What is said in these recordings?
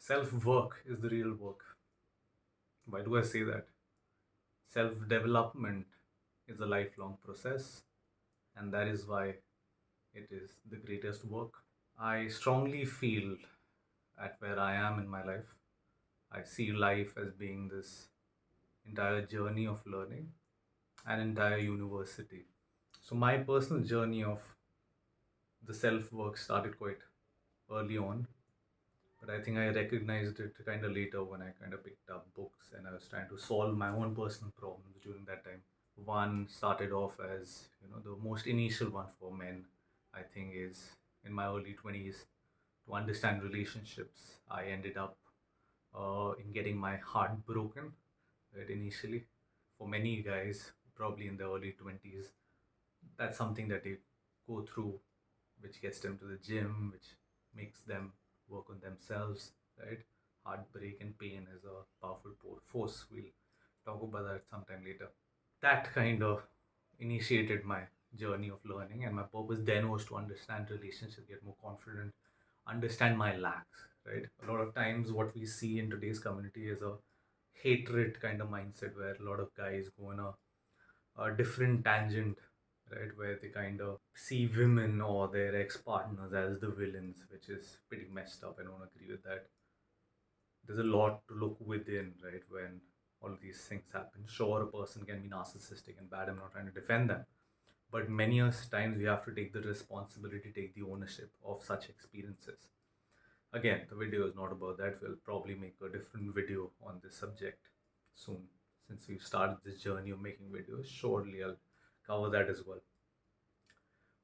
Self-work is the real work. Why do I say that? Self-development is a lifelong process, and that is why it is the greatest work. I strongly feel at where I am in my life, I see life as being this entire journey of learning, an entire university. So my personal journey of the self-work started quite early on, but I think I recognized it kind of later when I kind of picked up books and I was trying to solve my own personal problems during that time. One started off as, the most initial one for men, I think, is in my early 20s to understand relationships. I ended up in getting my heart broken, right, initially. For many guys, probably in the early 20s, that's something that they go through, which gets them to the gym, which makes them work on themselves, right? Heartbreak and pain is a powerful force. We'll talk about that sometime later. That kind of initiated my journey of learning, and my purpose then was to understand relationships, get more confident, understand my lacks, right? A lot of times what we see in today's community is a hatred kind of mindset where a lot of guys go on a different tangent, right, where they kind of see women or their ex-partners as the villains, which is pretty messed up. I don't agree with that. There's a lot to look within, right, when all of these things happen. Sure, a person can be narcissistic and bad. I'm not trying to defend them. But many times we have to take the responsibility, take the ownership of such experiences. Again, the video is not about that. We'll probably make a different video on this subject soon. Since we've started this journey of making videos, surely I'll cover that as well.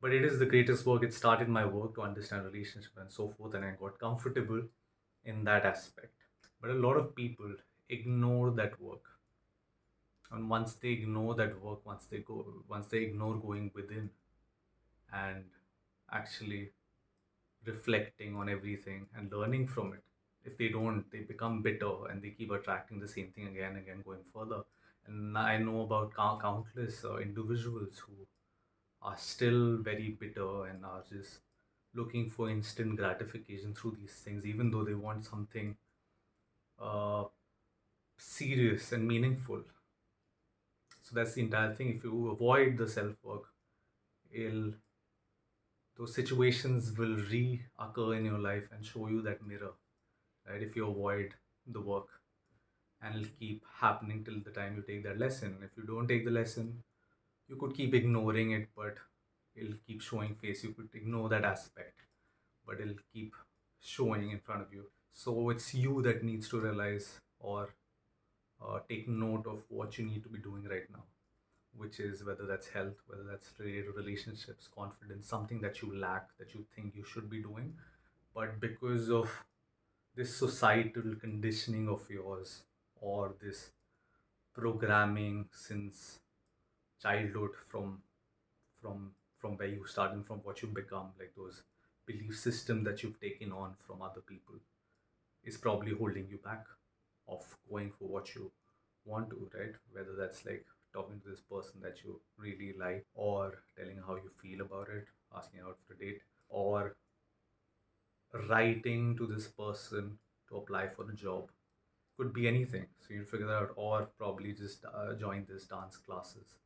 But it is the greatest work. It started my work to understand relationship and so forth, and I got comfortable in that aspect. But a lot of people ignore that work. And once they ignore that work, once they ignore going within and actually reflecting on everything and learning from it, if they don't, they become bitter and they keep attracting the same thing again and again, going further. And I know about countless individuals who are still very bitter and are just looking for instant gratification through these things, even though they want something uh, serious and meaningful. So that's the entire thing. If you avoid the self work, it'll those situations will reoccur in your life and show you that mirror, right? If you avoid the work, and it'll keep happening till the time you take that lesson. If you don't take the lesson, you could keep ignoring it, but it'll keep showing face. You could ignore that aspect, but it'll keep showing in front of you. So it's you that needs to realize or take note of what you need to be doing right now, which is whether that's health, whether that's related to relationships, confidence, something that you lack that you think you should be doing. But because of this societal conditioning of yours or this programming since childhood from from where you start and from what you become, like those belief system that you've taken on from other people, is probably holding you back of going for what you want to, right? Whether that's like talking to this person that you really like, or telling how you feel about it, asking out for a date, or writing to this person to apply for a job. Could be anything. So you figure that out, or probably just join this dance classes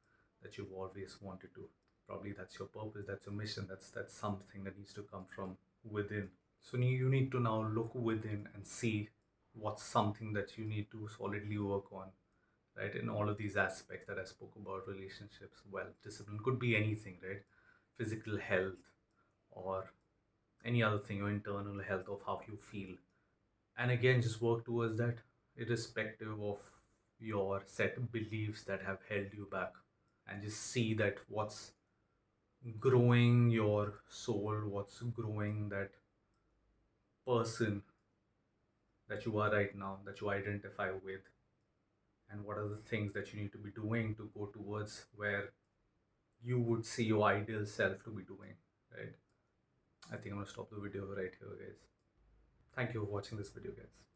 that you've always wanted to. Probably that's your purpose, that's your mission, that's something that needs to come from within. So you need to now look within and see what's something that you need to solidly work on, right? In all of these aspects that I spoke about, relationships, wealth, discipline, could be anything, right? Physical health or any other thing, your internal health of how you feel. And again, just work towards that, irrespective of your set beliefs that have held you back. And just see that what's growing your soul, what's growing that person that you are right now, that you identify with, and what are the things that you need to be doing to go towards where you would see your ideal self to be doing, right? I think I'm gonna stop the video right here, guys. Thank you for watching this video, guys.